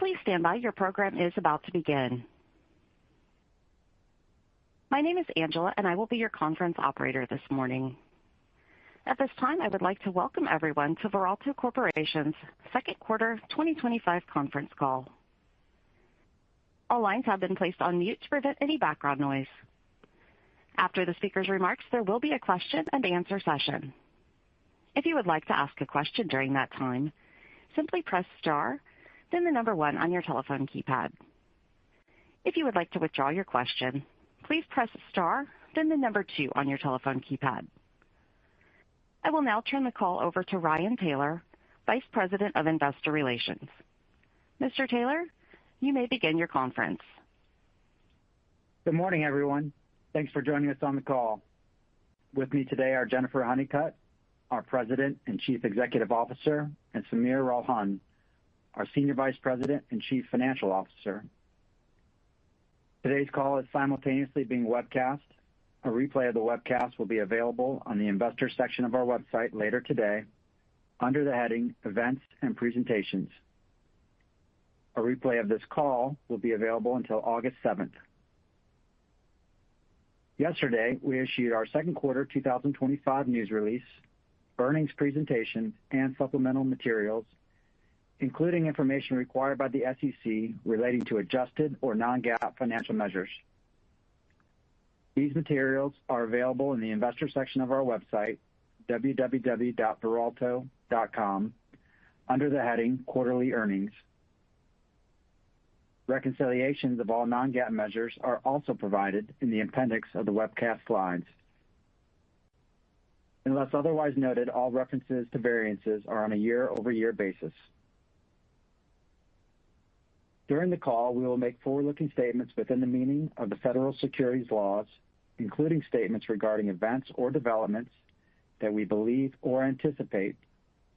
Please stand by. Your program is about to begin. My name is Angela, and I will be your conference operator this morning. At this time, I would like to welcome everyone to Veralto Corporation's second quarter 2025 conference call. All lines have been placed on mute to prevent any background noise. After the speaker's remarks, there will be a question and answer session. If you would like to ask a question during that time, simply press star, then the number 1 on your telephone keypad. If you would like to withdraw your question, please press star, then the number 2 on your telephone keypad. I will now turn the call over to Ryan Taylor, Vice President of Investor Relations. Mr. Taylor, you may begin your conference. Good morning, everyone. Thanks for joining us on the call. With me today are Jennifer Honeycutt, our President and Chief Executive Officer, and Sameer Ralhan, our Senior Vice President and Chief Financial Officer. Today's call is simultaneously being webcast. A replay of the webcast will be available on the Investor section of our website later today under the heading Events and Presentations. A replay of this call will be available until August 7th. Yesterday, we issued our second quarter 2025 news release, earnings presentation, and supplemental materials, including information required by the SEC relating to adjusted or non-GAAP financial measures. These materials are available in the Investor section of our website, www.veralto.com, under the heading Quarterly Earnings. Reconciliations of all non-GAAP measures are also provided in the appendix of the webcast slides. Unless otherwise noted, all references to variances are on a year-over-year basis. During the call, we will make forward-looking statements within the meaning of the federal securities laws, including statements regarding events or developments that we believe or anticipate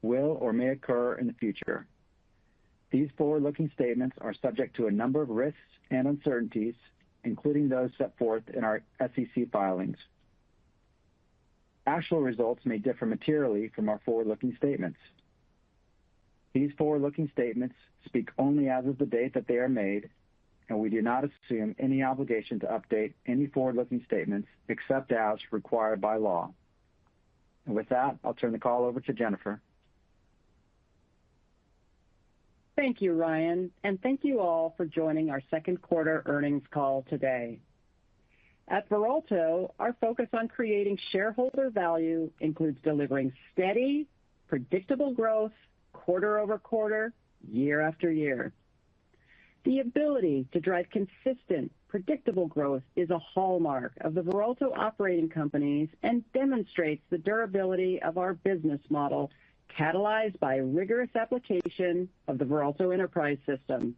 will or may occur in the future. These forward-looking statements are subject to a number of risks and uncertainties, including those set forth in our SEC filings. Actual results may differ materially from our forward-looking statements. These forward-looking statements speak only as of the date that they are made, and we do not assume any obligation to update any forward-looking statements except as required by law. And with that, I'll turn the call over to Jennifer. Thank you, Ryan, and thank you all for joining our second quarter earnings call today. At Veralto, our focus on creating shareholder value includes delivering steady, predictable growth quarter over quarter, year after year. The ability to drive consistent, predictable growth is a hallmark of the Veralto operating companies and demonstrates the durability of our business model, catalyzed by rigorous application of the Veralto Enterprise System.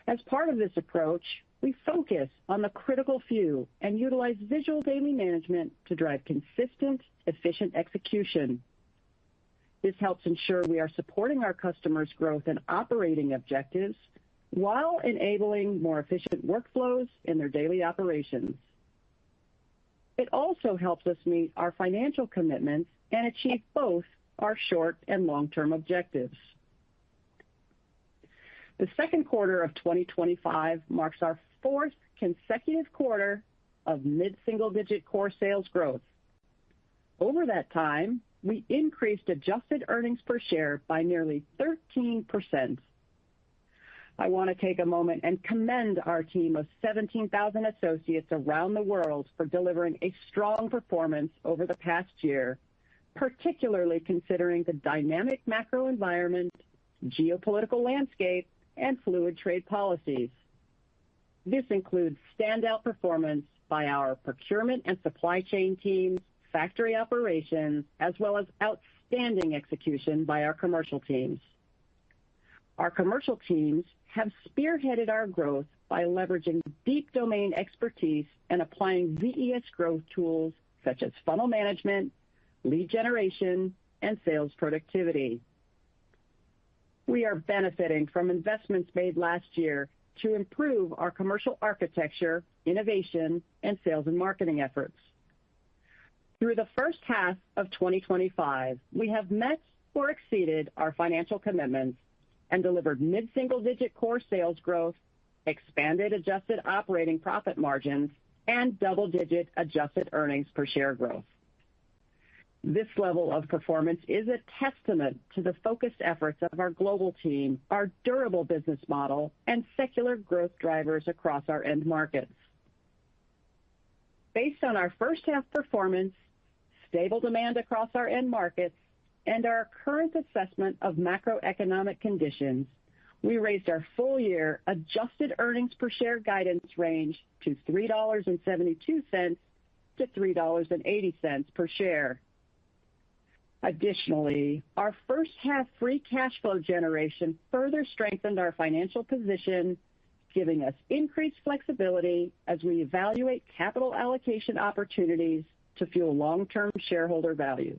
As part of this approach, we focus on the critical few and utilize visual daily management to drive consistent, efficient execution. This helps ensure we are supporting our customers' growth and operating objectives while enabling more efficient workflows in their daily operations. It also helps us meet our financial commitments and achieve both our short and long-term objectives. The second quarter of 2025 marks our fourth consecutive quarter of mid-single-digit core sales growth. Over that time, we increased adjusted earnings per share by nearly 13%. I want to take a moment and commend our team of 17,000 associates around the world for delivering a strong performance over the past year, particularly considering the dynamic macro environment, geopolitical landscape, and fluid trade policies. This includes standout performance by our procurement and supply chain teams, factory operations, as well as outstanding execution by our commercial teams. Our commercial teams have spearheaded our growth by leveraging deep domain expertise and applying VES growth tools such as funnel management, lead generation, and sales productivity. We are benefiting from investments made last year to improve our commercial architecture, innovation, and sales and marketing efforts. Through the first half of 2025, we have met or exceeded our financial commitments and delivered mid-single-digit core sales growth, expanded adjusted operating profit margins, and double-digit adjusted earnings per share growth. This level of performance is a testament to the focused efforts of our global team, our durable business model, and secular growth drivers across our end markets. Based on our first half performance, stable demand across our end markets, and our current assessment of macroeconomic conditions, we raised our full-year adjusted earnings per share guidance range to $3.72 to $3.80 per share. Additionally, our first half free cash flow generation further strengthened our financial position, giving us increased flexibility as we evaluate capital allocation opportunities to fuel long-term shareholder value.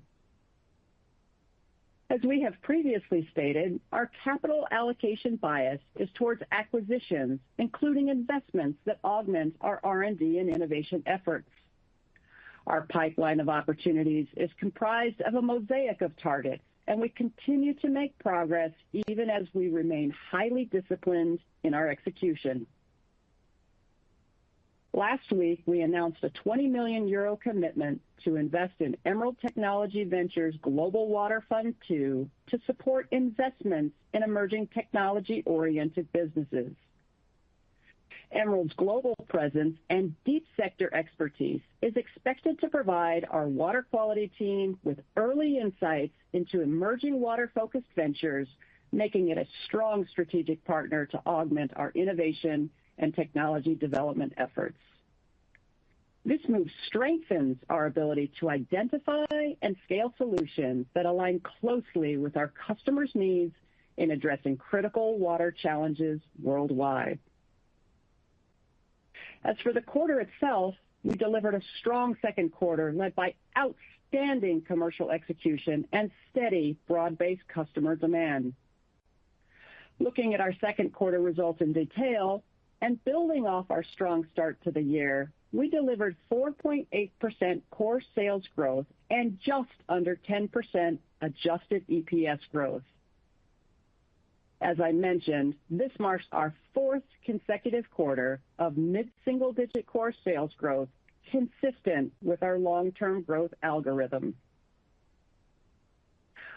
As we have previously stated, our capital allocation bias is towards acquisitions, including investments that augment our R&D and innovation efforts. Our pipeline of opportunities is comprised of a mosaic of targets, and we continue to make progress even as we remain highly disciplined in our execution. Last week, we announced a 20 million euro commitment to invest in Emerald Technology Ventures Global Water Fund II to support investments in emerging technology-oriented businesses. Emerald's global presence and deep sector expertise is expected to provide our water quality team with early insights into emerging water-focused ventures, making it a strong strategic partner to augment our innovation and technology development efforts. This move strengthens our ability to identify and scale solutions that align closely with our customers' needs in addressing critical water challenges worldwide. As for the quarter itself, we delivered a strong second quarter led by outstanding commercial execution and steady broad-based customer demand. Looking at our second quarter results in detail and building off our strong start to the year, we delivered 4.8% core sales growth and just under 10% adjusted EPS growth. As I mentioned, this marks our fourth consecutive quarter of mid-single-digit core sales growth, consistent with our long-term growth algorithm.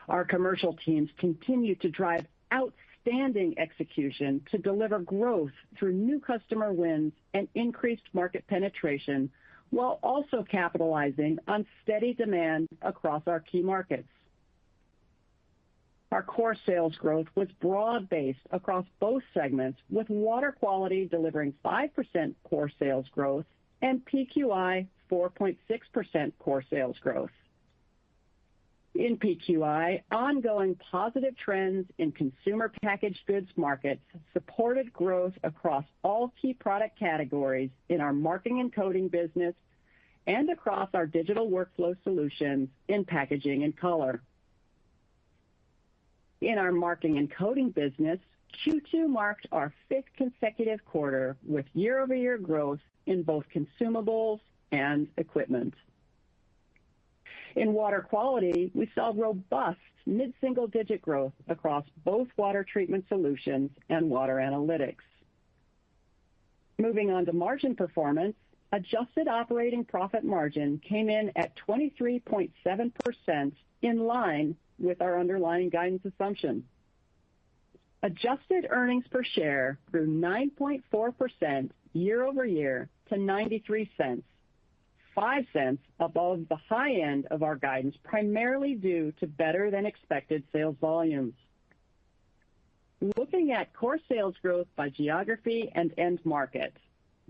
Our commercial teams continue to drive outstanding execution to deliver growth through new customer wins and increased market penetration, while also capitalizing on steady demand across our key markets. Our core sales growth was broad-based across both segments, with water quality delivering 5% core sales growth and PQI 4.6% core sales growth. In PQI, ongoing positive trends in consumer packaged goods markets supported growth across all key product categories in our marking and coding business and across our digital workflow solutions in packaging and color. In our marking and coding business, Q2 marked our fifth consecutive quarter with year-over-year growth in both consumables and equipment. In water quality, we saw robust mid-single-digit growth across both water treatment solutions and water analytics. Moving on to margin performance, adjusted operating profit margin came in at 23.7%, in line with our underlying guidance assumption. Adjusted earnings per share grew 9.4% year-over-year to 93 cents, 5 cents above the high end of our guidance, primarily due to better than expected sales volumes. Looking at core sales growth by geography and end market,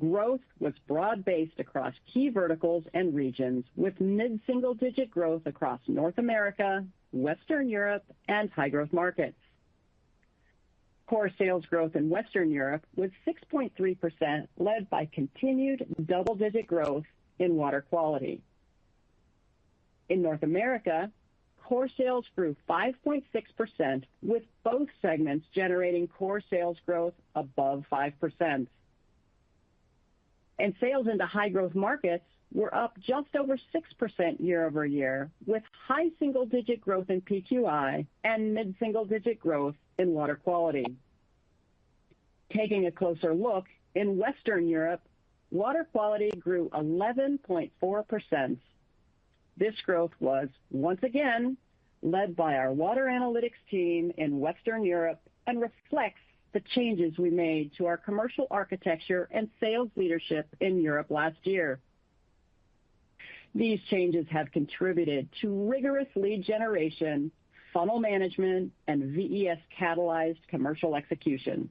growth was broad-based across key verticals and regions, with mid-single-digit growth across North America, Western Europe, and high-growth markets. Core sales growth in Western Europe was 6.3%, led by continued double-digit growth in water quality. In North America, core sales grew 5.6%, with both segments generating core sales growth above 5%. And sales into high-growth markets were up just over 6% year-over-year, with high single-digit growth in PQI and mid-single-digit growth in water quality. Taking a closer look, in Western Europe, water quality grew 11.4%. This growth was, once again, led by our water analytics team in Western Europe and reflects the changes we made to our commercial architecture and sales leadership in Europe last year. These changes have contributed to rigorous lead generation, funnel management, and VES-catalyzed commercial execution.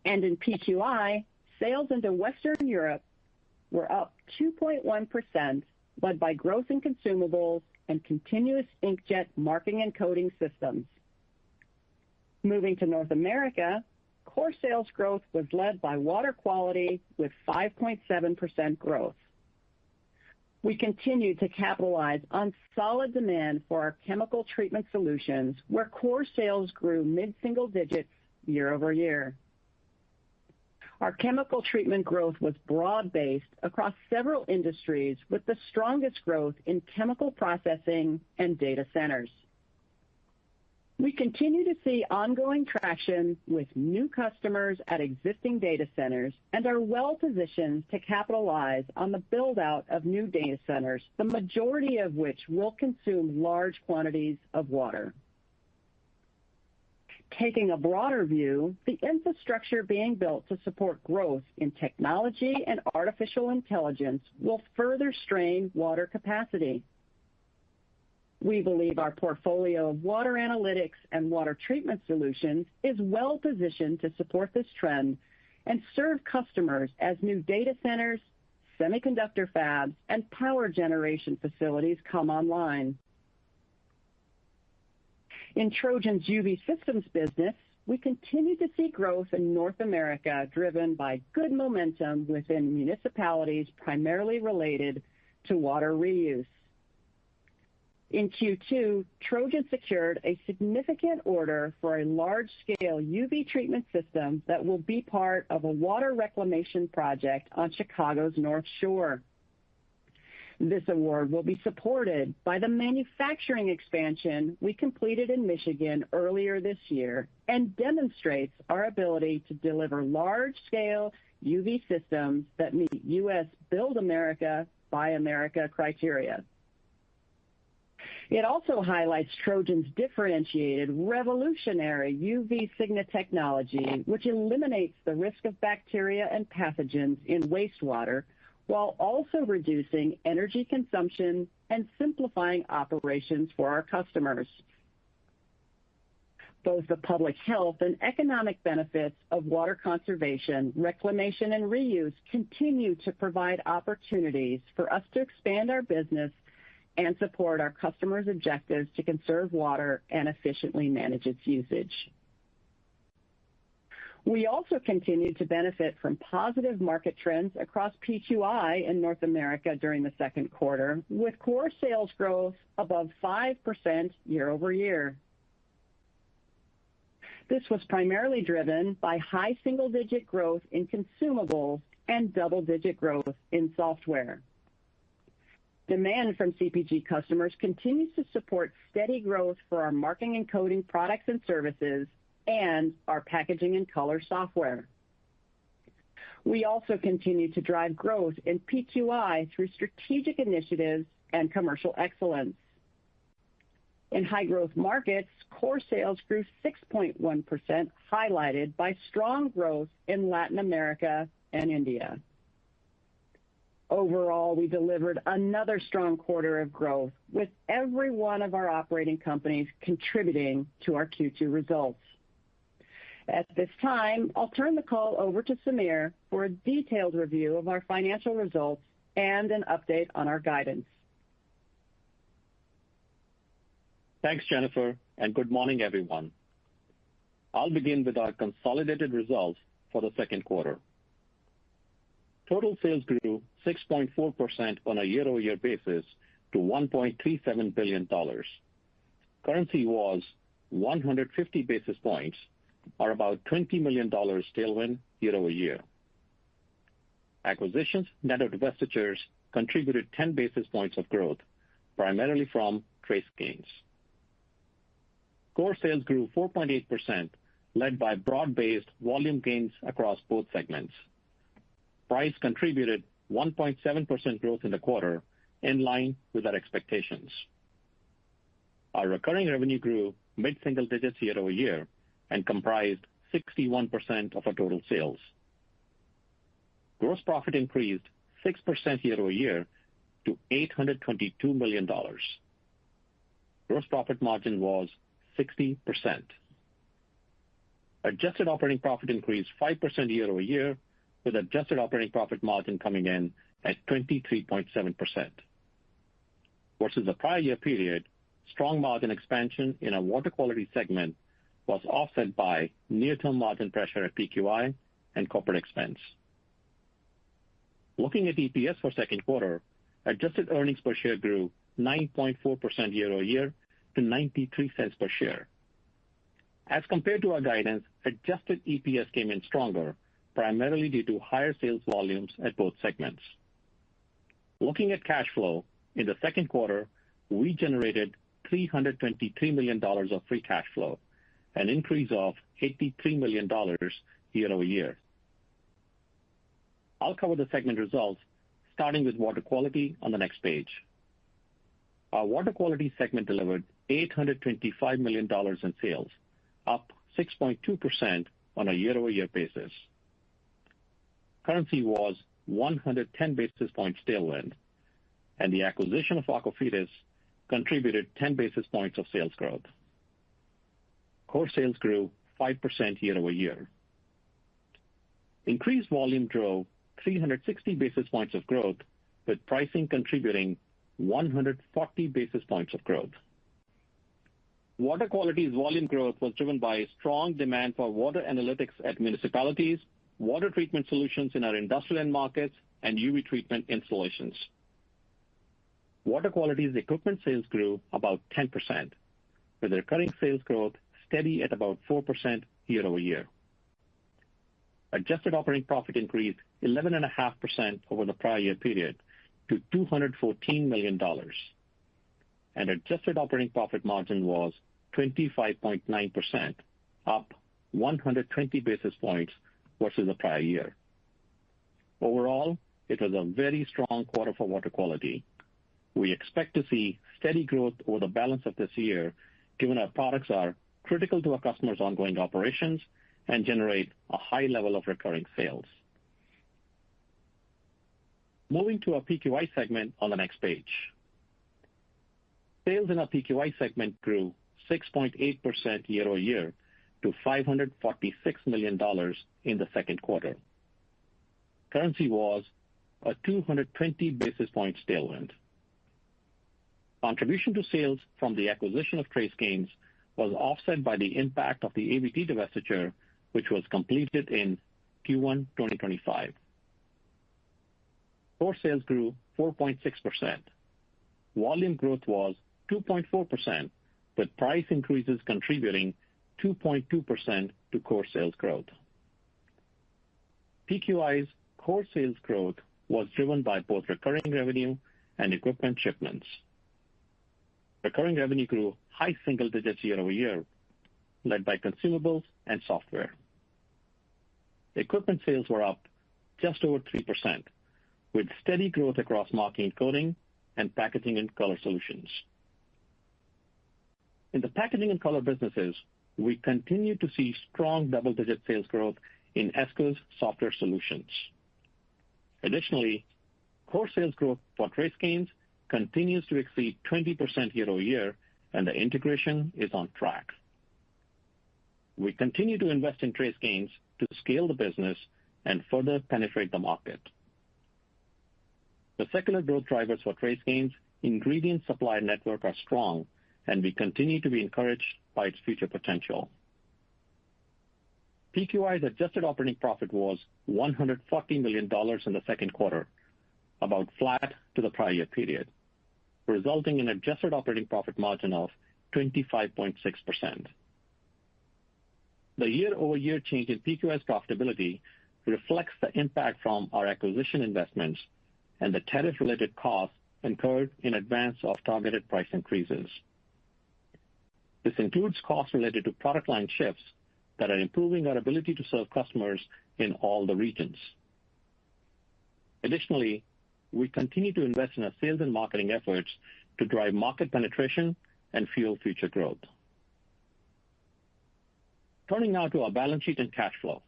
And in PQI, sales into Western Europe were up 2.1%, led by growth in consumables and continuous inkjet marking and coding systems. Moving to North America, core sales growth was led by water quality with 5.7% growth. We continue to capitalize on solid demand for our chemical treatment solutions, where core sales grew mid-single digits year over year. Our chemical treatment growth was broad-based across several industries, with the strongest growth in chemical processing and data centers. We continue to see ongoing traction with new customers at existing data centers and are well-positioned to capitalize on the build-out of new data centers, the majority of which will consume large quantities of water. Taking a broader view, the infrastructure being built to support growth in technology and artificial intelligence will further strain water capacity. We believe our portfolio of water analytics and water treatment solutions is well-positioned to support this trend and serve customers as new data centers, semiconductor fabs, and power generation facilities come online. In Trojan's UV systems business, we continue to see growth in North America driven by good momentum within municipalities primarily related to water reuse. In Q2, Trojan secured a significant order for a large-scale UV treatment system that will be part of a water reclamation project on Chicago's North Shore. This award will be supported by the manufacturing expansion we completed in Michigan earlier this year and demonstrates our ability to deliver large-scale UV systems that meet U.S. Build America, Buy America criteria. It also highlights Trojan's differentiated, revolutionary UV Signa technology, which eliminates the risk of bacteria and pathogens in wastewater, while also reducing energy consumption and simplifying operations for our customers. Both the public health and economic benefits of water conservation, reclamation, and reuse continue to provide opportunities for us to expand our business and support our customers' objectives to conserve water and efficiently manage its usage. We also continue to benefit from positive market trends across PQI in North America during the second quarter, with core sales growth above 5% year over year. This was primarily driven by high single-digit growth in consumables and double-digit growth in software. Demand from CPG customers continues to support steady growth for our marking and coding products and services and our packaging and color software. We also continue to drive growth in PQI through strategic initiatives and commercial excellence. In high-growth markets, core sales grew 6.1%, highlighted by strong growth in Latin America and India. Overall, we delivered another strong quarter of growth, with every one of our operating companies contributing to our Q2 results. At this time, I'll turn the call over to Sameer for a detailed review of our financial results and an update on our guidance. Thanks, Jennifer, and good morning, everyone. I'll begin with our consolidated results for the second quarter. Total sales grew 6.4% on a year-over-year basis to $1.37 billion. Currency was 150 basis points, or about $20 million tailwind year over year. Acquisitions net of divestitures contributed 10 basis points of growth, primarily from trace gains. core sales grew 4.8%, led by broad-based volume gains across both segments. Price contributed 1.7% growth in the quarter, in line with our expectations. Our recurring revenue grew mid-single digits year-over-year and comprised 61% of our total sales. Gross profit increased 6% year-over-year to $822 million. Gross profit margin was 60%. Adjusted operating profit increased 5% year-over-year, with adjusted operating profit margin coming in at 23.7%. Versus the prior year period, strong margin expansion in our water quality segment was offset by near-term margin pressure at PQI and corporate expense. Looking at EPS for second quarter, adjusted earnings per share grew 9.4% year-over-year to 93 cents per share. As compared to our guidance, adjusted EPS came in stronger, primarily due to higher sales volumes at both segments. Looking at cash flow, in the second quarter, we generated $323 million of free cash flow, an increase of $83 million year-over-year. I'll cover the segment results, starting with water quality on the next page. Our water quality segment delivered $825 million in sales, up 6.2% on a year-over-year basis. Currency was 110 basis points tailwind, and the acquisition of AlphaStreet contributed 10 basis points of sales growth. Core sales grew 5% year-over-year. Increased volume drove 360 basis points of growth, with pricing contributing 140 basis points of growth. Water quality's volume growth was driven by strong demand for water analytics at municipalities, water treatment solutions in our industrial end markets, and UV treatment installations. Water quality's equipment sales grew about 10%, with recurring sales growth steady at about 4% year-over-year. Adjusted operating profit increased 11.5% over the prior year period to $214 million, and adjusted operating profit margin was 25.9%, up 120 basis points versus the prior year. Overall, it was a very strong quarter for water quality. We expect to see steady growth over the balance of this year, given our products are critical to our customers' ongoing operations and generate a high level of recurring sales. Moving to our PQI segment on the next page. Sales in our PQI segment grew 6.8% year-over-year to $546 million in the second quarter. Currency was a 220 basis points tailwind. Contribution to sales from the acquisition of TraceGains was offset by the impact of the AVT divestiture, which was completed in Q1 2025. Core sales grew 4.6%. Volume growth was 2.4%, with price increases contributing 2.2% to core sales growth. PQI's core sales growth was driven by both recurring revenue and equipment shipments. Recurring revenue grew high single digits year-over-year, led by consumables and software. Equipment sales were up just over 3%, with steady growth across marking and coding and packaging and color solutions. In the packaging and color businesses, we continue to see strong double-digit sales growth in Esko's software solutions. Additionally, core sales growth for TraceGains continues to exceed 20% year-over-year, and the integration is on track. We continue to invest in TraceGains to scale the business and further penetrate the market. The secular growth drivers for TraceGains' ingredient supply network are strong, and we continue to be encouraged by its future potential. PQI's adjusted operating profit was $140 million in the second quarter, about flat to the prior year period, resulting in adjusted operating profit margin of 25.6%. The year-over-year change in PQI's profitability reflects the impact from our acquisition investments and the tariff-related costs incurred in advance of targeted price increases. This includes costs related to product line shifts that are improving our ability to serve customers in all the regions. Additionally, we continue to invest in our sales and marketing efforts to drive market penetration and fuel future growth. Turning now to our balance sheet and cash flow.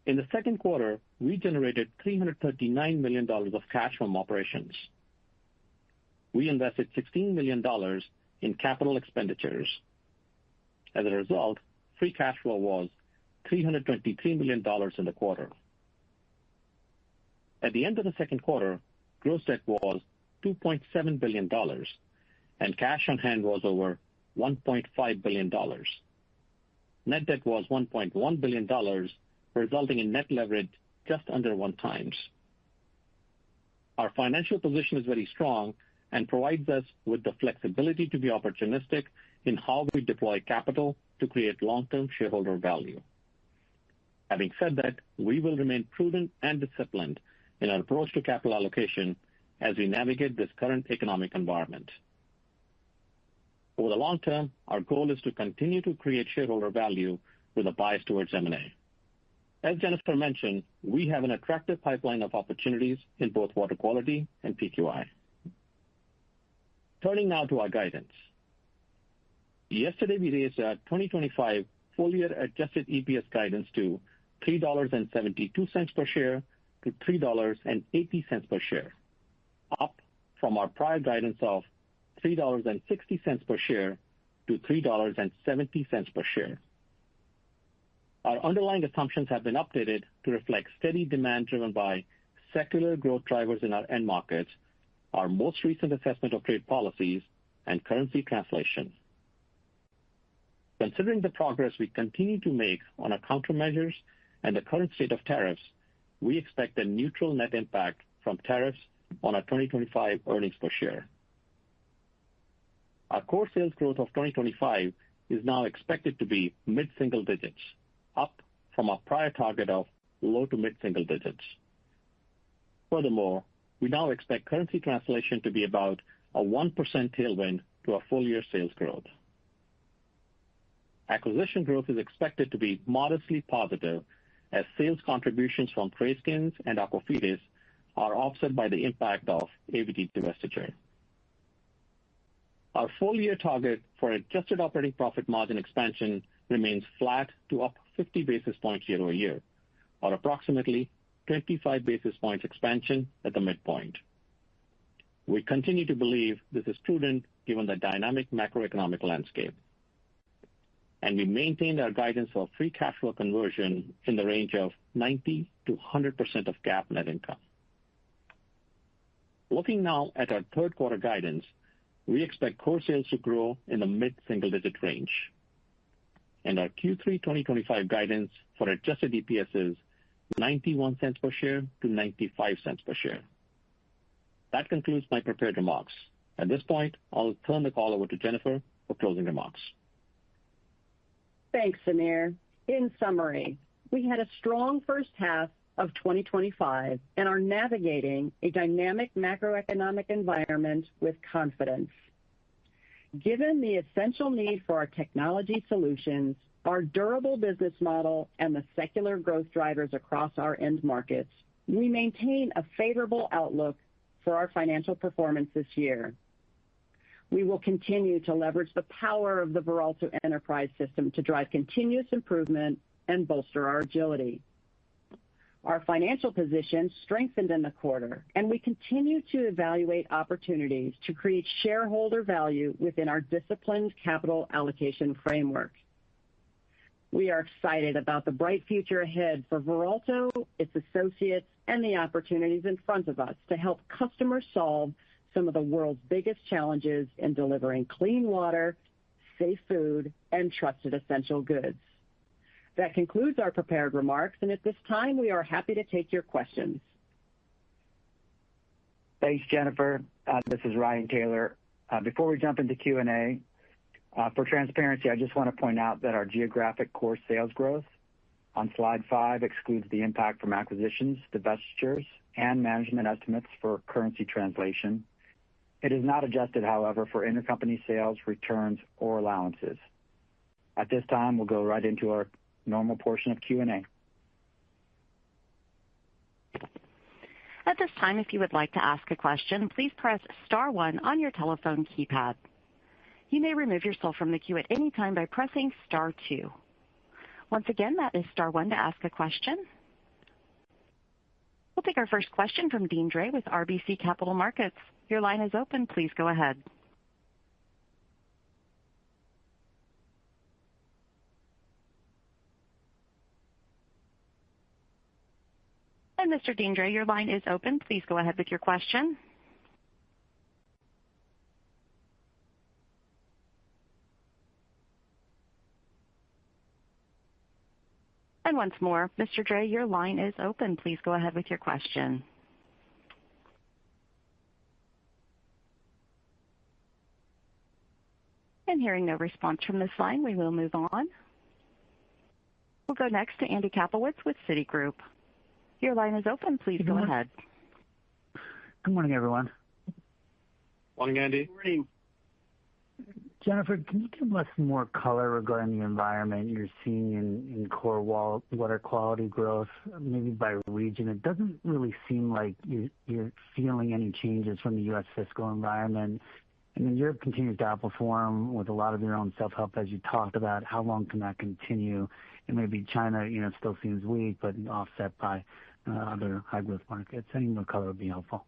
In the second quarter, we generated $339 million of cash from operations. We invested $16 million in capital expenditures. As a result, free cash flow was $323 million in the quarter. At the end of the second quarter, gross debt was $2.7 billion, and cash on hand was over $1.5 billion. Net debt was $1.1 billion, resulting in net leverage just under 1x. Our financial position is very strong and provides us with the flexibility to be opportunistic in how we deploy capital to create long-term shareholder value. Having said that, we will remain prudent and disciplined in our approach to capital allocation as we navigate this current economic environment. Over the long term, our goal is to continue to create shareholder value with a bias towards M&A. As Jennifer mentioned, we have an attractive pipeline of opportunities in both water quality and PQI. Turning now to our guidance. Yesterday, we raised our 2025 full-year adjusted EPS guidance to $3.72 per share to $3.80 per share, up from our prior guidance of $3.60 per share to $3.70 per share. Our underlying assumptions have been updated to reflect steady demand driven by secular growth drivers in our end markets, our most recent assessment of trade policies, and currency translation. Considering the progress we continue to make on our countermeasures and the current state of tariffs, we expect a neutral net impact from tariffs on our 2025 earnings per share. Our core sales growth of 2025 is now expected to be mid-single digits, up from our prior target of low to mid-single digits. Furthermore, we now expect currency translation to be about a 1% tailwind to our full-year sales growth. Acquisition growth is expected to be modestly positive as sales contributions from TraceGains and Aquafidis are offset by the impact of AVT divestiture. Our full-year target for adjusted operating profit margin expansion remains flat to up 50 basis points year-over-year, or approximately 25 basis points expansion at the midpoint. We continue to believe this is prudent given the dynamic macroeconomic landscape. And we maintained our guidance for free cash flow conversion in the range of 90 to 100% of GAAP net income. Looking now at our third quarter guidance, we expect core sales to grow in the mid-single digit range. And our Q3 2025 guidance for adjusted EPS is 91 cents per share to 95 cents per share. That concludes my prepared remarks. At this point, I'll turn the call over to Jennifer for closing remarks. Thanks, Sameer. In summary, we had a strong first half of 2025 and are navigating a dynamic macroeconomic environment with confidence. Given the essential need for our technology solutions, our durable business model, and the secular growth drivers across our end markets, we maintain a favorable outlook for our financial performance this year. We will continue to leverage the power of the Veralto Enterprise System to drive continuous improvement and bolster our agility. Our financial position strengthened in the quarter, and we continue to evaluate opportunities to create shareholder value within our disciplined capital allocation framework. We are excited about the bright future ahead for Veralto, its associates, and the opportunities in front of us to help customers solve some of the world's biggest challenges in delivering clean water, safe food, and trusted essential goods. That concludes our prepared remarks, and at this time, we are happy to take your questions. Thanks, Jennifer. This is Ryan Taylor. Before we jump into Q&A, for transparency, I just want to point out that our geographic core sales growth on slide 5 excludes the impact from acquisitions, divestitures, and management estimates for currency translation. It is not adjusted, however, for intercompany sales, returns, or allowances. At this time, we'll go right into our normal portion of Q&A. At this time, if you would like to ask a question, please press star one on your telephone keypad. You may remove yourself from the queue at any time by pressing star two. Once again, that is star one to ask a question. We'll take our first question from Deane Dray with RBC Capital Markets. Your line is open. Please go ahead. And Mr. Deane Dray, your line is open. Please go ahead with your question. And once more, Mr. Dray, your line is open. Please go ahead with your question. And hearing no response from this line, we will move on. We'll go next to Andy Kaplowitz with Citigroup. Your line is open. Please go ahead. Good morning, everyone. Morning, Andy. Good morning. Jennifer, can you give us more color regarding the environment you're seeing in core water quality growth, maybe by region? It doesn't really seem like you're feeling any changes from the U.S. fiscal environment. And then Europe continues to outperform with a lot of your own self-help, as you talked about. How long can that continue? And maybe China, still seems weak, but offset by other high-growth markets. Any more color would be helpful.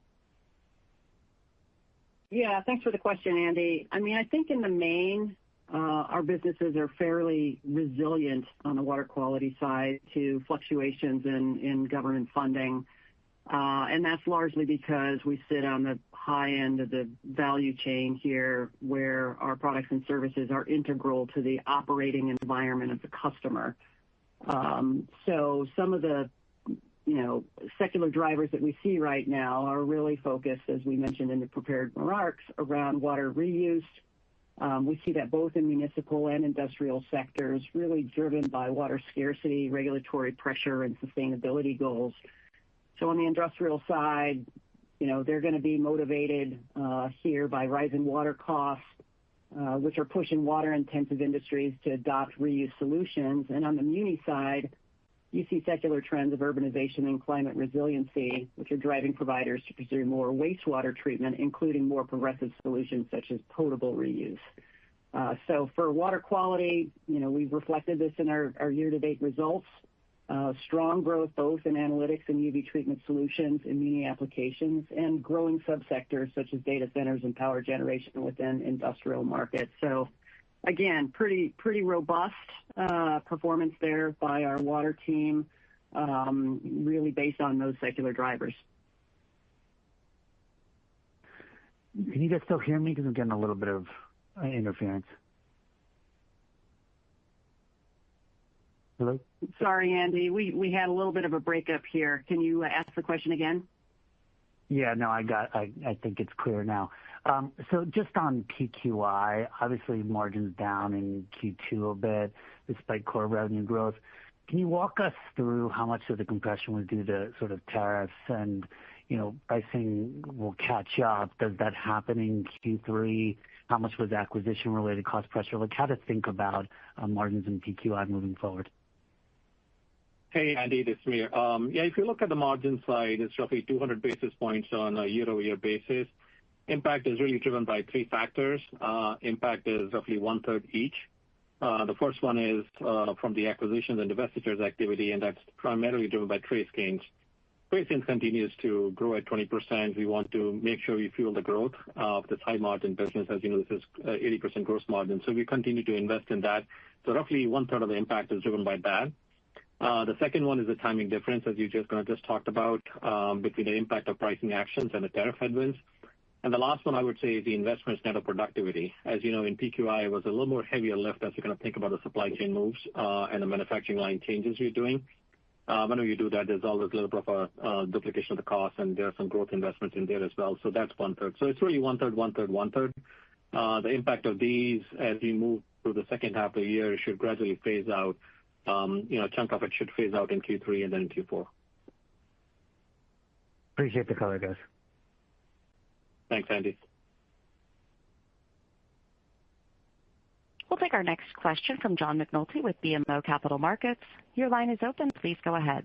Yeah, thanks for the question, Andy. I think in the main, our businesses are fairly resilient on the water quality side to fluctuations in government funding. And that's largely because we sit on the high end of the value chain here, where our products and services are integral to the operating environment of the customer. So some of the secular drivers that we see right now are really focused, as we mentioned in the prepared remarks, around water reuse. We see that both in municipal and industrial sectors, really driven by water scarcity, regulatory pressure, and sustainability goals. So on the industrial side, they're going to be motivated here by rising water costs, which are pushing water-intensive industries to adopt reuse solutions. And on the muni side, you see secular trends of urbanization and climate resiliency, which are driving providers to pursue more wastewater treatment, including more progressive solutions such as potable reuse. So for water quality, we've reflected this in our year-to-date results. Strong growth both in analytics and UV treatment solutions in muni applications, and growing subsectors such as data centers and power generation within industrial markets. So again, pretty robust performance there by our water team, really based on those secular drivers. Can you guys still hear me? Because I'm getting a little bit of interference. Hello? Sorry, Andy. We had a little bit of a breakup here. Can you ask the question again? Yeah, no, I think it's clear now. So just on PQI, obviously margins down in Q2 a bit, despite core revenue growth. Can you walk us through how much of the compression was due to sort of tariffs and, pricing will catch up? Does that happen in Q3? How much was acquisition-related cost pressure? Like how to think about margins in PQI moving forward? Hey, Andy, this is Samir. If you look at the margin side, it's roughly 200 basis points on a year-over-year basis. Impact is really driven by three factors. Impact is roughly one-third each. The first one is from the acquisitions and divestitures activity, and that's primarily driven by TraceGains. TraceGains continues to grow at 20%. We want to make sure we fuel the growth of this high-margin business. As you know, this is 80% gross margin. So we continue to invest in that. So roughly one-third of the impact is driven by that. The second one is the timing difference, as you just talked about, between the impact of pricing actions and the tariff headwinds. And the last one, I would say, is the investments net of productivity. As you know, in PQI, it was a little more heavier lift as you're think about the supply chain moves and the manufacturing line changes we're doing. Whenever you do that, there's always a little bit of a duplication of the cost, and there are some growth investments in there as well. So that's one-third. So it's really one-third, one-third, one-third. The impact of these, as we move through the second half of the year, should gradually phase out. A chunk of it should phase out in Q3 and then in Q4. Appreciate the color, guys. Thanks, Andy. We'll take our next question from John McNulty with BMO Capital Markets. Your line is open. Please go ahead.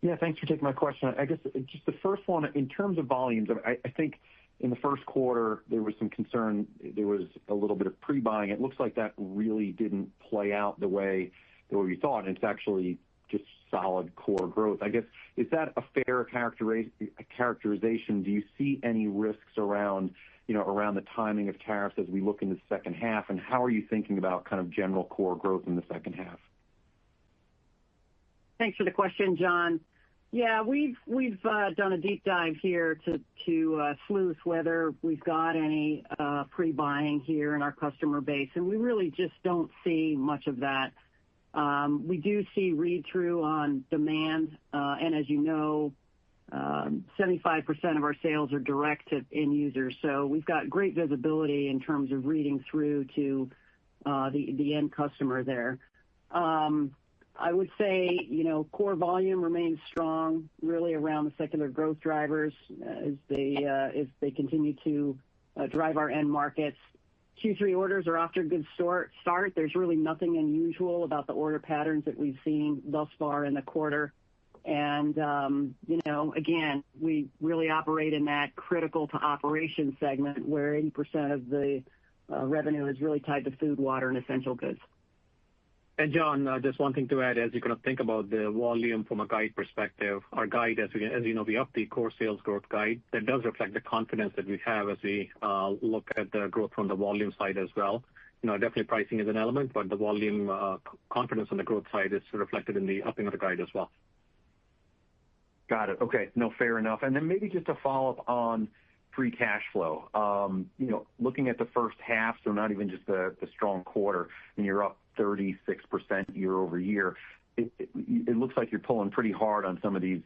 Yeah, thanks for taking my question. I guess just the first one, in terms of volumes, I think in the first quarter there was some concern. There was a little bit of pre-buying. It looks like that really didn't play out the way we thought. And it's actually just solid core growth. I guess, is that a fair characterization? Do you see any risks around the timing of tariffs as we look into the second half? And how are you thinking about kind of general core growth in the second half? Thanks for the question, John. Yeah, we've done a deep dive here to sleuth whether we've got any pre-buying here in our customer base, and we really just don't see much of that. We do see read-through on demand, and as you know, 75% of our sales are direct to end users, so we've got great visibility in terms of reading through to the end customer there. I would say, core volume remains strong, really around the secular growth drivers as they continue to drive our end markets. Q3 orders are off to a good start. There's really nothing unusual about the order patterns that we've seen thus far in the quarter. And, again, we really operate in that critical to operation segment where 80% of the revenue is really tied to food, water, and essential goods. And John, just one thing to add, as you kind of think about the volume from a guide perspective, our guide, as you know, we up the core sales growth guide. That does reflect the confidence that we have as we look at the growth from the volume side as well. Definitely pricing is an element, but the volume confidence on the growth side is reflected in the upping of the guide as well. Got it. Okay. No, fair enough. And then maybe just a follow-up on free cash flow. Looking at the first half, so not even just the strong quarter, and you're up 36% year over year. It looks like you're pulling pretty hard on some of these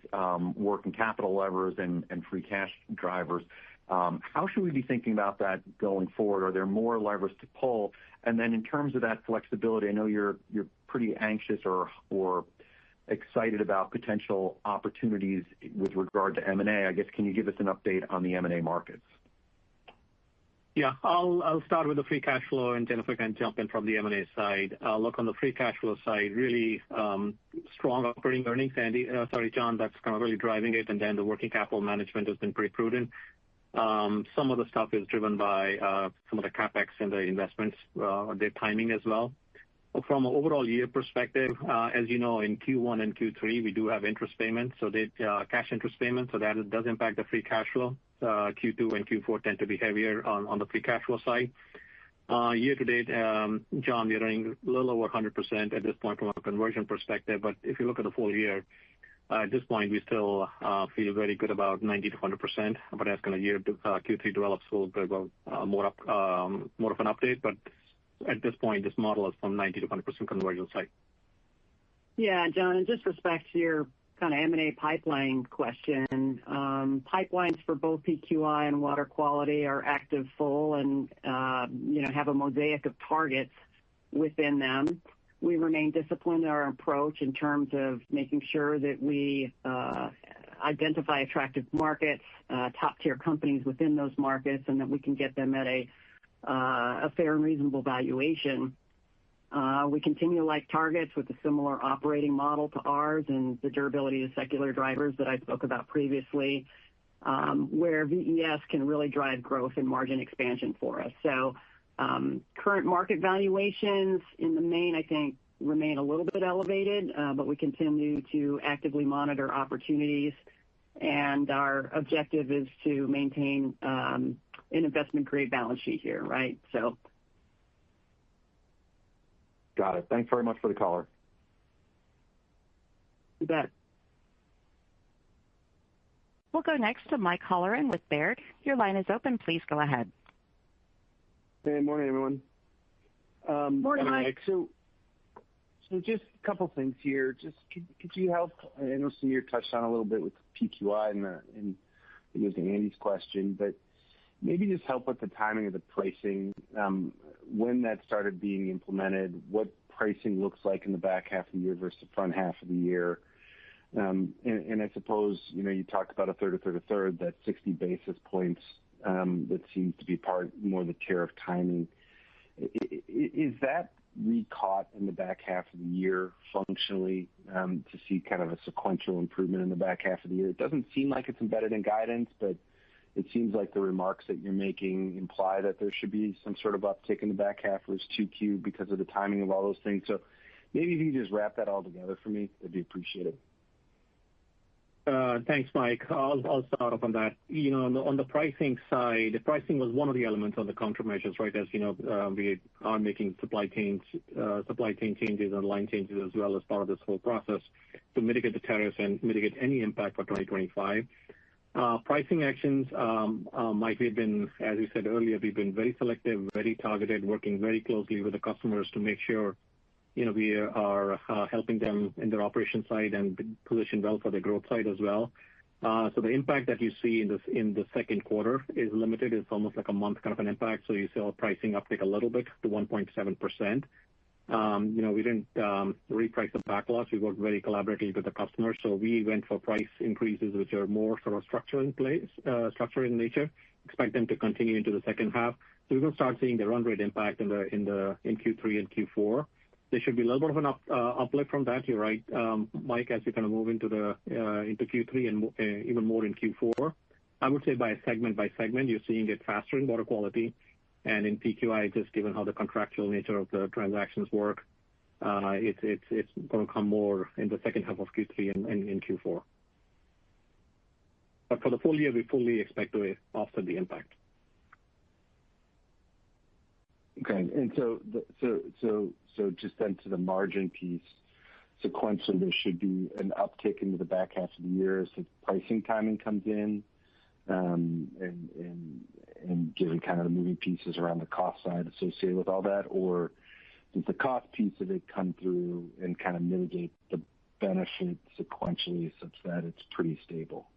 working capital levers and free cash drivers. How should we be thinking about that going forward? Are there more levers to pull? And then in terms of that flexibility, I know you're pretty anxious or excited about potential opportunities with regard to M&A. I guess, can you give us an update on the M&A markets? Yeah, I'll start with the free cash flow, and Jennifer can jump in from the M&A side. Look, on the free cash flow side, really strong operating earnings, John, that's kind of really driving it, and then the working capital management has been pretty prudent. Some of the stuff is driven by some of the CapEx and the investments, their timing as well. From an overall year perspective, as you know, in Q1 and Q3, we do have interest payments, so they cash interest payments, so that does impact the free cash flow. Q2 and Q4 tend to be heavier on the free cash flow side. Year to date, John, we're running a little over 100% at this point from a conversion perspective, but if you look at the full year, at this point, we still feel very good about 90 to 100%, but as kind of year Q3 develops, we'll go more of an update, but at this point, this model is from 90 to 100% conversion side. Yeah, John, and just respect to your kind of M&A pipeline question, pipelines for both PQI and water quality are active, full, and have a mosaic of targets within them. We remain disciplined in our approach in terms of making sure that we identify attractive markets, top-tier companies within those markets, and that we can get them at a fair and reasonable valuation. We continue to like targets with a similar operating model to ours and the durability of secular drivers that I spoke about previously, where VES can really drive growth and margin expansion for us. So current market valuations in the main, I think, remain a little bit elevated, but we continue to actively monitor opportunities, and our objective is to maintain an investment-grade balance sheet here, right? So. Got it. Thanks very much for the caller. You bet. We'll go next to Mike Halloran with Baird. Your line is open. Please go ahead. Hey, morning, everyone. Morning, Mike. So just a couple things here. Just could you help? I know Samir touched on a little bit with PQI and it was Andy's question, but maybe just help with the timing of the pricing, when that started being implemented, what pricing looks like in the back half of the year versus the front half of the year. And I suppose, you talked about a third, that 60 basis points that seems to be part more of the tariff timing. Is that re-caught in the back half of the year functionally to see kind of a sequential improvement in the back half of the year? It doesn't seem like it's embedded in guidance, but it seems like the remarks that you're making imply that there should be some sort of uptick in the back half versus 2Q because of the timing of all those things. So maybe if you could just wrap that all together for me, that'd be appreciated. Thanks, Mike. I'll start off on that. On the pricing side, the pricing was one of the elements of the countermeasures, right? As you know, we are making supply chain changes and line changes as well as part of this whole process to mitigate the tariffs and mitigate any impact for 2025. Pricing actions, Mike, we've been, as we said earlier, we've been very selective, very targeted, working very closely with the customers to make sure we are helping them in their operation side and position well for the growth side as well. So the impact that you see in the second quarter is limited. It's almost like a month kind of an impact. So you saw pricing uptick a little bit to 1.7%. We didn't reprice the backlogs. We worked very collaboratively with the customers. So we went for price increases, which are more sort of structural in nature. Expect them to continue into the second half. So we're going to start seeing the run rate impact in Q3 and Q4. There should be a little bit of an uplift from that. You're right, Mike, as we kind of move into Q3 and even more in Q4. I would say by segment, you're seeing it faster in water quality. And in PQI, just given how the contractual nature of the transactions work, it's going to come more in the second half of Q3 and in Q4. But for the full year, we fully expect to offset the impact. Okay, and so just then to the margin piece, sequentially there should be an uptick into the back half of the year as the pricing timing comes in, and given kind of the moving pieces around the cost side associated with all that, or does the cost piece of it come through and kind of mitigate the benefit sequentially such that it's pretty stable?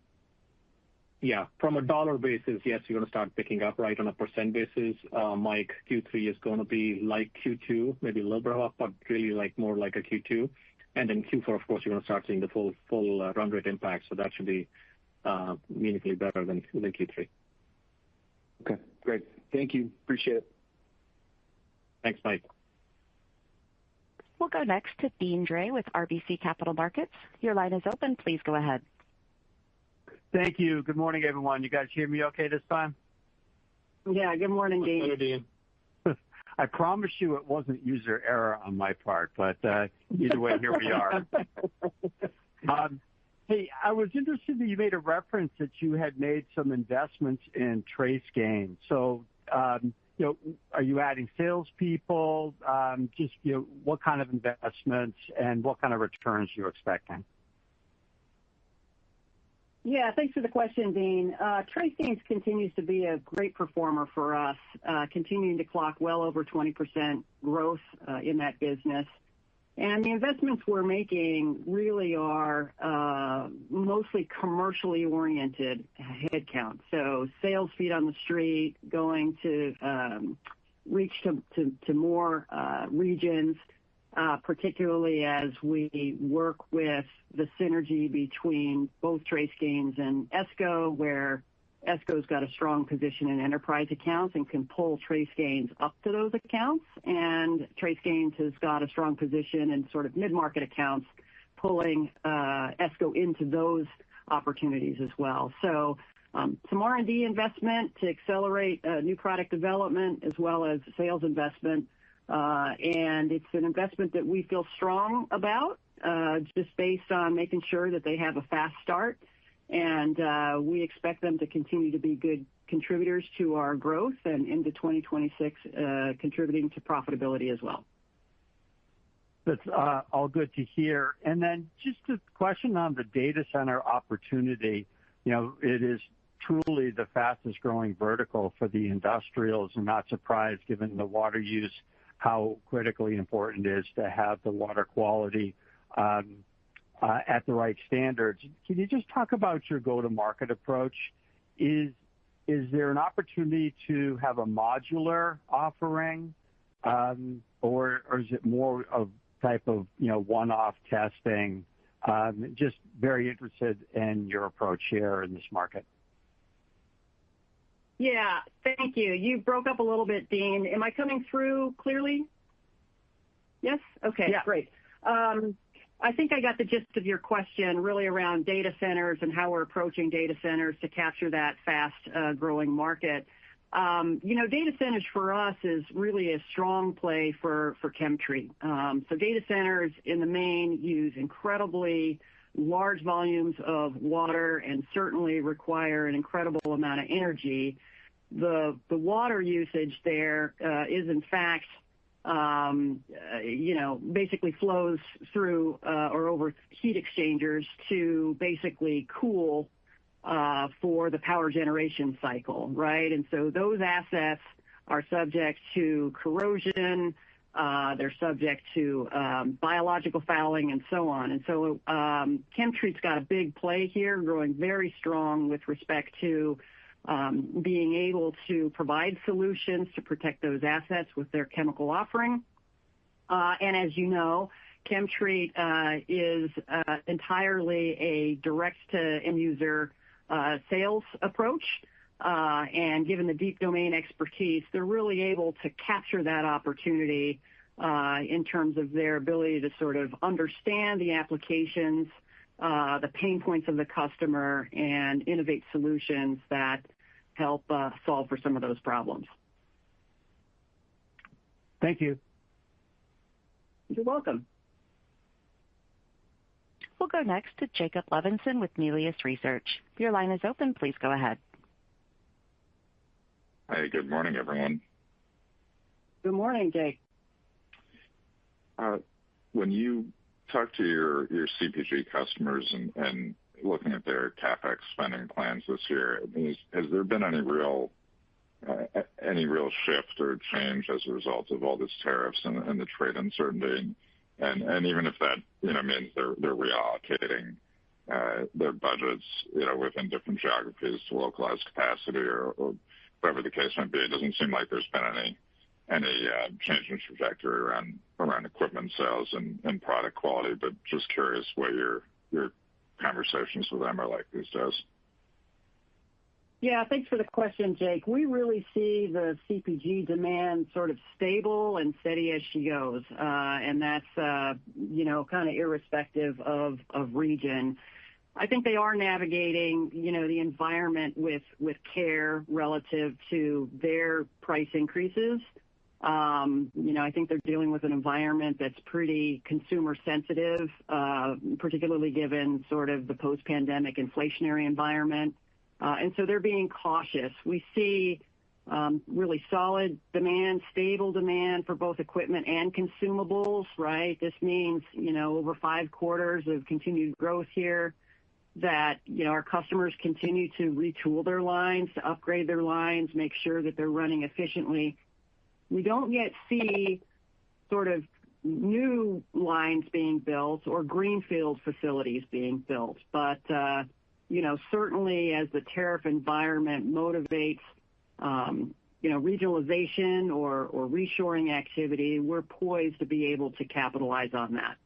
Yeah, from a dollar basis, yes, you're going to start picking up, right? On a percent basis, Mike, Q3 is going to be like Q2, maybe a little bit up, but really more like a Q2. And then Q4, of course, you're going to start seeing the full run rate impact. So that should be meaningfully better than Q3. Okay, great. Thank you. Appreciate it. Thanks, Mike. We'll go next to Deane Dray with RBC Capital Markets. Your line is open. Please go ahead. Thank you. Good morning, everyone. You guys hear me okay this time? Yeah, good morning, Dean. Hello, Dean. I promise you it wasn't user error on my part, but either way, here we are. Hey, I was interested that you made a reference that you had made some investments in TraceGains. So, are you adding salespeople? Just, what kind of investments and what kind of returns you're expecting? Yeah, thanks for the question, Dean. TraceGains continues to be a great performer for us, continuing to clock well over 20% growth in that business. And the investments we're making really are mostly commercially oriented headcount. So sales feet on the street, going to reach to more regions, particularly as we work with the synergy between both TraceGains and ESCO, where ESCO's got a strong position in enterprise accounts and can pull TraceGains up to those accounts. And TraceGains has got a strong position in sort of mid-market accounts, pulling ESCO into those opportunities as well. So some R&D investment to accelerate new product development as well as sales investment. And it's an investment that we feel strong about, just based on making sure that they have a fast start. And we expect them to continue to be good contributors to our growth and into 2026, contributing to profitability as well. That's all good to hear. And then just a question on the data center opportunity. It is truly the fastest growing vertical for the industrials, and not surprised given the water use, how critically important it is to have the water quality at the right standards. Can you just talk about your go-to-market approach? Is there an opportunity to have a modular offering, or is it more of type of one-off testing? Just very interested in your approach here in this market. Yeah, thank you. You broke up a little bit, Dean. Am I coming through clearly? Yes? Okay, Yeah. Great. I think I got the gist of your question really around data centers and how we're approaching data centers to capture that fast growing market. Data centers for us is really a strong play for ChemTreat. So data centers in the main use incredibly large volumes of water and certainly require an incredible amount of energy. The water usage there is in fact basically flows through or over heat exchangers to basically cool for the power generation cycle, right? And so those assets are subject to corrosion, they're subject to biological fouling and so on. And so ChemTreat's got a big play here, growing very strong with respect to being able to provide solutions to protect those assets with their chemical offering. And as you know, ChemTreat is entirely a direct-to-end user sales approach. And given the deep domain expertise, they're really able to capture that opportunity in terms of their ability to sort of understand the applications, the pain points of the customer, and innovate solutions that help solve for some of those problems. Thank you. You're welcome. We'll go next to Jacob Levinson with Melius Research. Your line is open. Please go ahead. Hi, good morning, everyone. Good morning, Jake. When you talk to your CPG customers and looking at their CapEx spending plans this year, has there been any real shift or change as a result of all these tariffs and the trade uncertainty? And even if that means they're reallocating their budgets within different geographies to localize capacity or whatever the case might be, it doesn't seem like there's been any change in trajectory around equipment sales and product quality. But just curious what your conversations with them are like these days. Yeah, thanks for the question, Jake. We really see the CPG demand sort of stable and steady as she goes, and that's kind of irrespective of region. I think they are navigating the environment with care relative to their price increases. I think they're dealing with an environment that's pretty consumer sensitive, particularly given sort of the post-pandemic inflationary environment. And so they're being cautious. We see really solid demand, stable demand for both equipment and consumables, right? This means, over 5 quarters of continued growth here, that, our customers continue to retool their lines, to upgrade their lines, make sure that they're running efficiently. We don't yet see sort of new lines being built or greenfield facilities being built, but certainly as the tariff environment motivates, regionalization or reshoring activity, we're poised to be able to capitalize on that.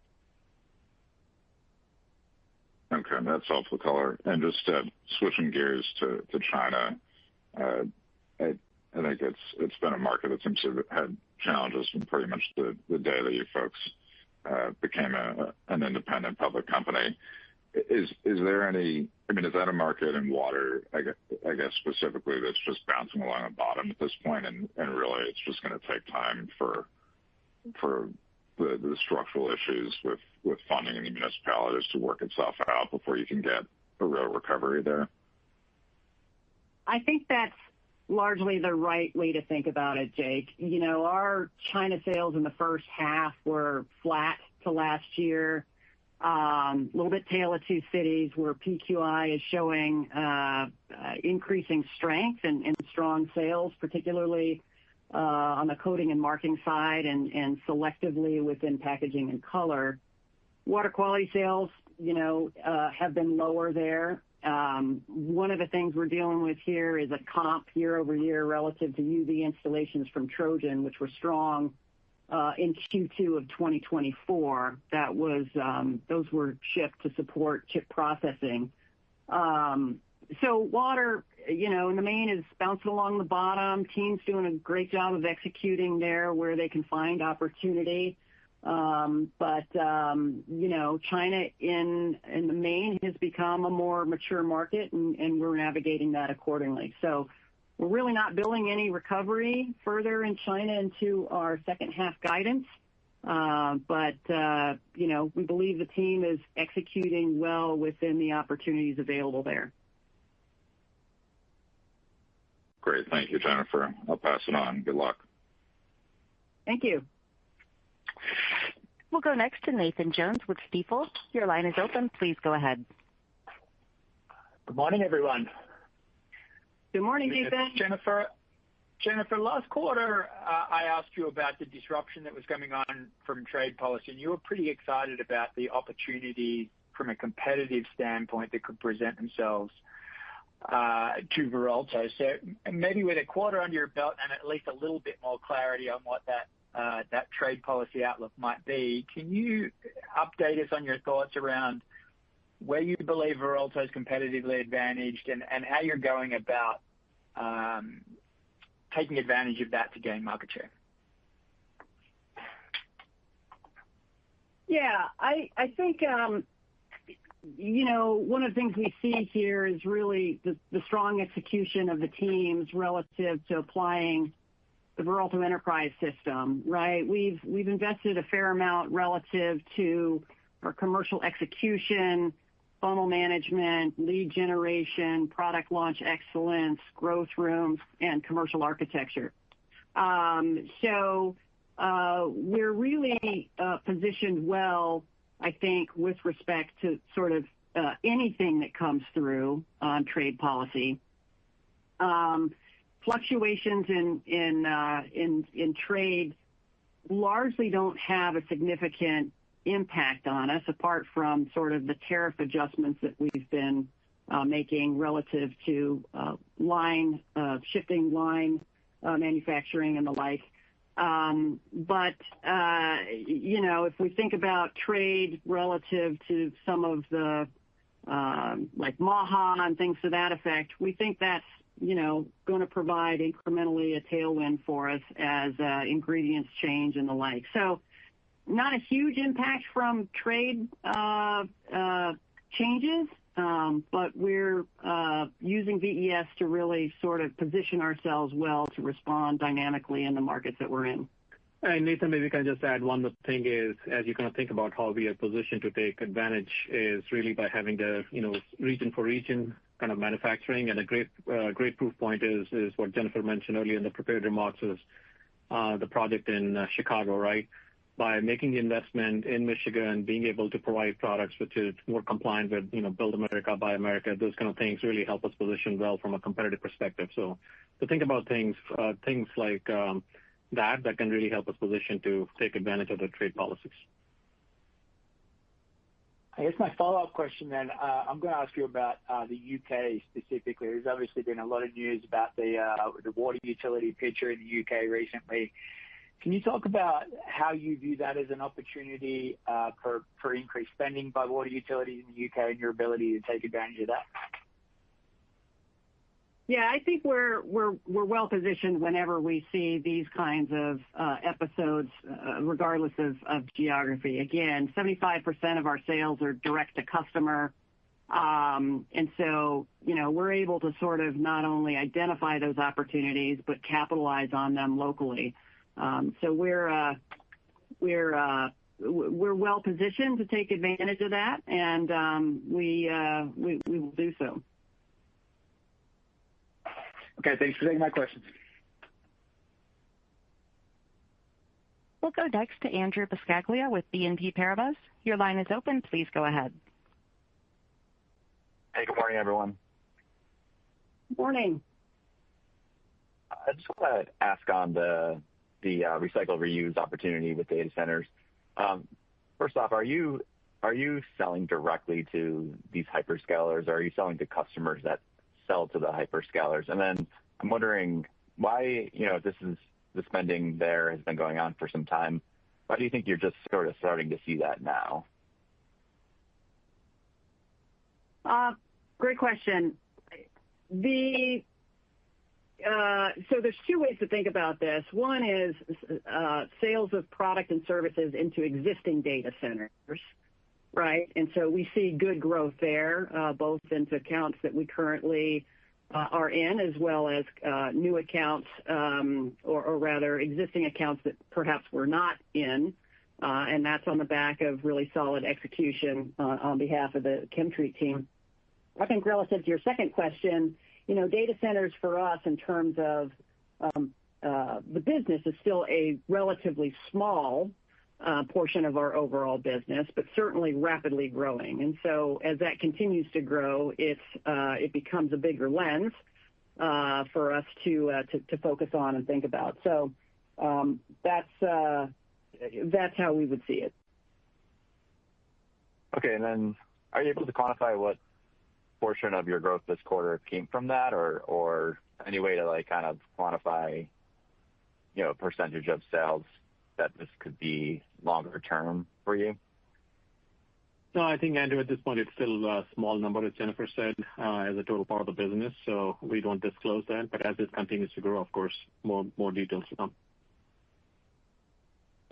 Okay, that's helpful color. And just switching gears to China, I think it's been a market that seems to have had challenges from pretty much the day that you folks became an independent public company. Is there any? Is that a market in water, I guess specifically, that's just bouncing along the bottom at this point, and really it's just going to take time for the structural issues with funding in the municipalities to work itself out before you can get a real recovery there? I think that's largely the right way to think about it, Jake. Our China sales in the first half were flat to last year. A little bit tale of two cities where PQI is showing increasing strength and strong sales, particularly on the coating and marking side and selectively within packaging and color. Water quality sales, have been lower there. One of the things we're dealing with here is a comp year over year relative to UV installations from Trojan, which were strong in Q2 of 2024. Those were shipped to support chip processing. So water, in the main is bouncing along the bottom. Team's doing a great job of executing there where they can find opportunity. But China in the main has become a more mature market, and we're navigating that accordingly. So we're really not building any recovery further in China into our second half guidance. But we believe the team is executing well within the opportunities available there. Great. Thank you, Jennifer. I'll pass it on. Good luck. Thank you. We'll go next to Nathan Jones with Stifel. Your line is open. Please go ahead. Good morning, everyone. Good morning, Nathan. Jennifer, last quarter, I asked you about the disruption that was going on from trade policy, and you were pretty excited about the opportunities from a competitive standpoint that could present themselves to Veralto. So maybe with a quarter under your belt and at least a little bit more clarity on what that trade policy outlook might be, can you update us on your thoughts around where you believe Veralto is competitively advantaged and how you're going about taking advantage of that to gain market share? Yeah, I think one of the things we see here is really the strong execution of the teams relative to applying the Veralto Enterprise System, right? We've invested a fair amount relative to our commercial execution, funnel management, lead generation, product launch excellence, growth rooms, and commercial architecture. So we're really positioned well, I think, with respect to sort of anything that comes through on trade policy. Fluctuations in trade largely don't have a significant impact on us, apart from sort of the tariff adjustments that we've been making relative to shifting line manufacturing and the like. But if we think about trade relative to some of the like MAHA and things to that effect, we think that's going to provide incrementally a tailwind for us as ingredients change and the like. So not a huge impact from trade changes, but we're using VES to really sort of position ourselves well to respond dynamically in the markets that we're in. And Nathan, maybe can I just add one more thing is, as you kind of think about how we are positioned to take advantage is really by having the, region for region kind of manufacturing. And a great proof point is what Jennifer mentioned earlier in the prepared remarks is the project in Chicago, right? By making the investment in Michigan, being able to provide products which is more compliant with, Build America, Buy America, those kind of things really help us position well from a competitive perspective. So to think about things like that can really help us position to take advantage of the trade policies. I guess my follow-up question then, I'm going to ask you about the UK specifically. There's obviously been a lot of news about the water utility picture in the UK recently. Can you talk about how you view that as an opportunity for increased spending by water utilities in the UK and your ability to take advantage of that? Yeah, I think we're well positioned whenever we see these kinds of episodes, regardless of geography. Again, 75% of our sales are direct to customer. And so, we're able to sort of not only identify those opportunities, but capitalize on them locally. So we're well positioned to take advantage of that, and we will do so. Okay, thanks for taking my questions. We'll go next to Andrew Buscaglia with BNP Paribas. Your line is open. Please go ahead. Hey, good morning, everyone. Good morning. I just want to ask on the recycle reuse opportunity with data centers. First off, are you selling directly to these hyperscalers, or are you selling to customers that sell to the hyperscalers? And then I'm wondering why, this is the spending there has been going on for some time. Why do you think you're just sort of starting to see that now? Great question. So there's two ways to think about this. One is sales of product and services into existing data centers, right? And so we see good growth there, both into accounts that we currently are in, as well as new accounts, or rather existing accounts that perhaps we're not in. And that's on the back of really solid execution on behalf of the ChemTreat team. I think relative to your second question, data centers for us in terms of the business is still a relatively small portion of our overall business, but certainly rapidly growing. And so as that continues to grow, it becomes a bigger lens for us to focus on and think about. So that's how we would see it. Okay, and then are you able to quantify what portion of your growth this quarter came from that, or any way to kind of quantify, percentage of sales that this could be longer term for you? No, I think, Andrew, at this point, it's still a small number, as Jennifer said, as a total part of the business. So we don't disclose that. But as it continues to grow, of course, more details to come.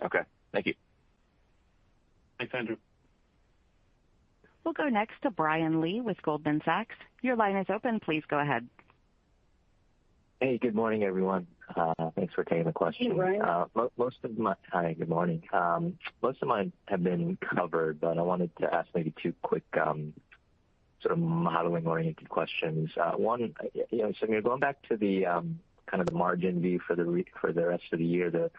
Okay. Thank you. Thanks, Andrew. We'll go next to Brian Lee with Goldman Sachs. Your line is open. Please go ahead. Hey, good morning, everyone. Thanks for taking the question. Hey, Brian. Hi, good morning. Most of mine have been covered, but I wanted to ask maybe two quick sort of modeling-oriented questions. One, so you're going back to the kind of the margin view for the rest of the year.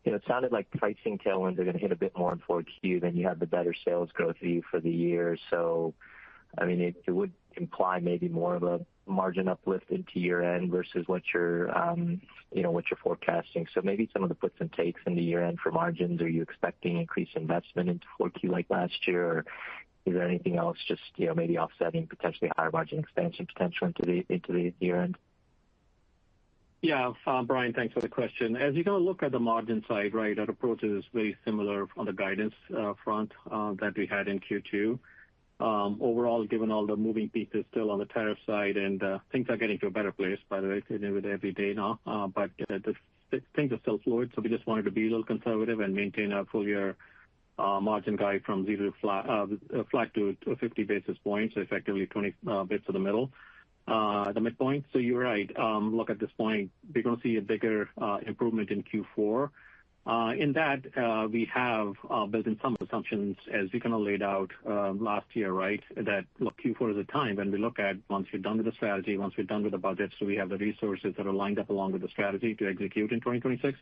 It sounded like pricing tailwinds are going to hit a bit more in 4Q than you have the better sales growth view for the year. So, I mean, it would imply maybe more of a margin uplift into year-end versus what you're forecasting. So maybe some of the puts and takes into year-end for margins. Are you expecting increased investment into 4Q like last year, or is there anything else just maybe offsetting potentially higher margin expansion potential into the year-end? Yeah, Brian, thanks for the question. As you're going to look at the margin side, right, our approach is very similar on the guidance front that we had in Q2. Overall, given all the moving pieces still on the tariff side, and things are getting to a better place, by the way, with every day now, but things are still fluid, so we just wanted to be a little conservative and maintain our full-year margin guide from 0 to flat to 50 basis points, so effectively 20 bits to the middle. The midpoint. So you're right. Look, at this point, we're going to see a bigger improvement in Q4. In that, we have built in some assumptions as we kind of laid out last year, right, that, look, Q4 is a time when we look at once we're done with the strategy, once we're done with the budget, so we have the resources that are lined up along with the strategy to execute in 2026.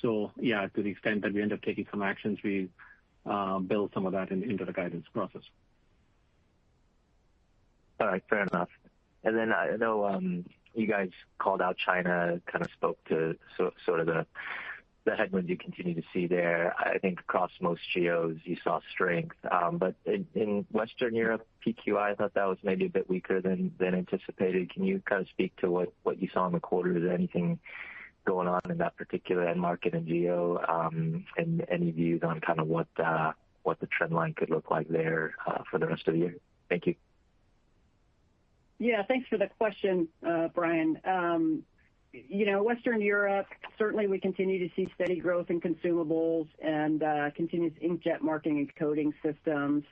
So, yeah, to the extent that we end up taking some actions, we build some of that into the guidance process. All right, fair enough. And then I know you guys called out China, kind of spoke to sort of the headwinds you continue to see there. I think across most geos you saw strength. But in Western Europe, PQI, I thought that was maybe a bit weaker than anticipated. Can you kind of speak to what you saw in the quarter? Is there anything going on in that particular end market and geo, and any views on kind of what the trend line could look like there for the rest of the year? Thank you. Yeah, thanks for the question, Brian. Western Europe, certainly we continue to see steady growth in consumables and continuous inkjet marking and coding systems.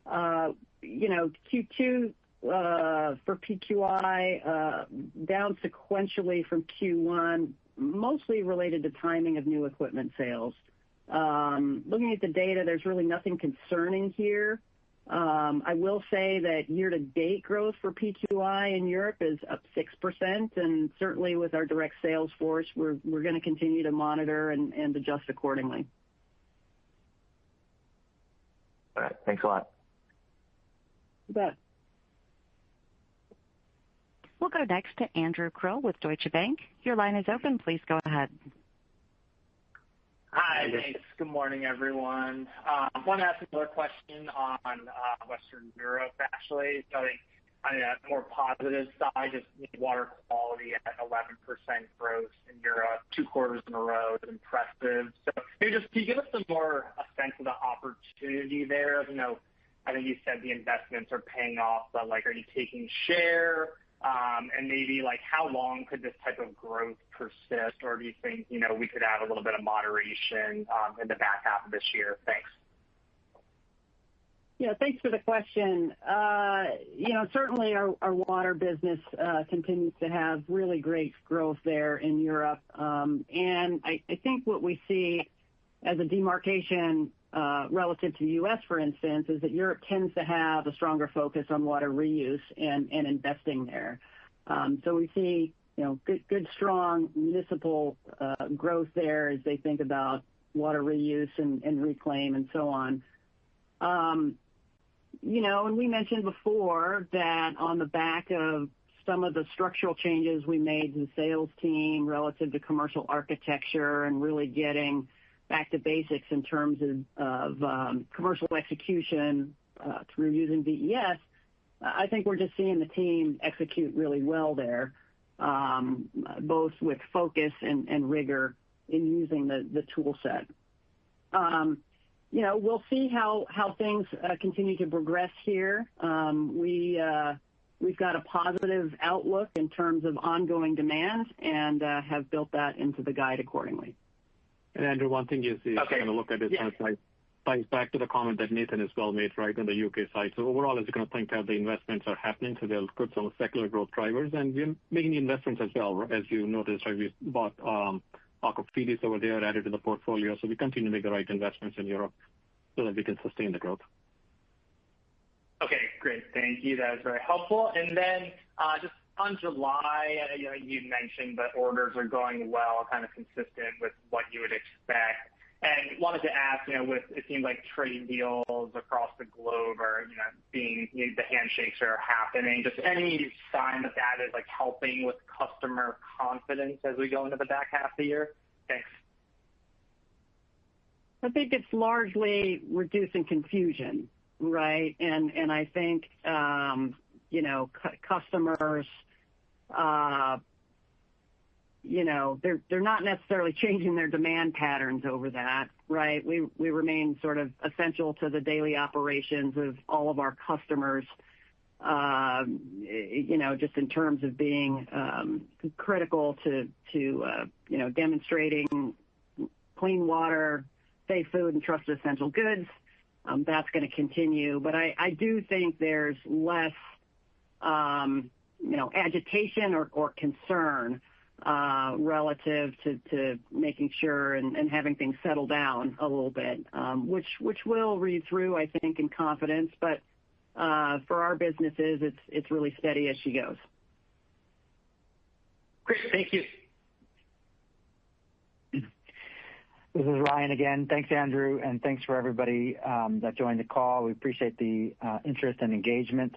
Q2 for PQI down sequentially from Q1, mostly related to timing of new equipment sales. Looking at the data, there's really nothing concerning here. I will say that year-to-date growth for PQI in Europe is up 6%, and certainly with our direct sales force, we're going to continue to monitor and adjust accordingly. All right, thanks a lot. You bet. We'll go next to Andrew Krill with Deutsche Bank. Your line is open. Please go ahead. Hi, thanks. Good morning, everyone. I want to ask another question on Western Europe, actually. So I think on a more positive side, just water quality at 11% growth in Europe, 2 quarters in a row is impressive. So maybe just can you give us some more a sense of the opportunity there? I think you said the investments are paying off, but are you taking share? And maybe like how long could this type of growth persist, or do you think, we could have a little bit of moderation in the back half of this year? Thanks. Yeah, thanks for the question. Certainly our water business continues to have really great growth there in Europe. And I think what we see as a demarcation relative to the U.S., for instance, is that Europe tends to have a stronger focus on water reuse and investing there. So we see, good strong municipal growth there as they think about water reuse and reclaim and so on. And we mentioned before that on the back of some of the structural changes we made to the sales team relative to commercial architecture and really getting back to basics in terms of commercial execution through using VES, I think we're just seeing the team execute really well there, both with focus and rigor in using the tool set. We'll see how things continue to progress here. We've got a positive outlook in terms of ongoing demand and have built that into the guide accordingly. And Andrew, one thing is kind of look at it ties back to the comment that Nathan has well made, right, on the UK side. So overall, as you're going to think how the investments are happening, so they'll put some secular growth drivers, and we're making the investments as well. As you noticed, right, we bought Aquafidis over there, added to the portfolio. So we continue to make the right investments in Europe so that we can sustain the growth. Okay, great. Thank you. That was very helpful. And then just on July, you mentioned that orders are going well, kind of consistent with what you would expect. And wanted to ask, it seems like trade deals across the globe are, being, the handshakes are happening. Just any sign that is like helping with customer confidence as we go into the back half of the year? Thanks. I think it's largely reducing confusion, right? And I think, customers, they're not necessarily changing their demand patterns over that, right? We remain sort of essential to the daily operations of all of our customers, just in terms of being critical to demonstrating clean water, safe food, and trusted essential goods. That's going to continue. But I do think there's less, agitation or concern relative to making sure and having things settle down a little bit, which will read through, I think, in confidence. But for our businesses, it's really steady as she goes. Great. Thank you. This is Ryan again. Thanks, Andrew, and thanks for everybody that joined the call. We appreciate the interest and engagement.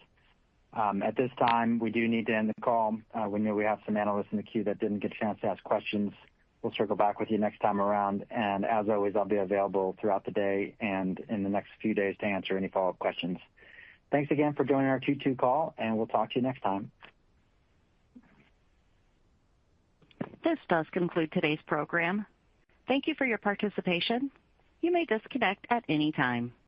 At this time, we do need to end the call. We know we have some analysts in the queue that didn't get a chance to ask questions. We'll circle back with you next time around. And as always, I'll be available throughout the day and in the next few days to answer any follow-up questions. Thanks again for joining our Q2 call, and we'll talk to you next time. This does conclude today's program. Thank you for your participation. You may disconnect at any time.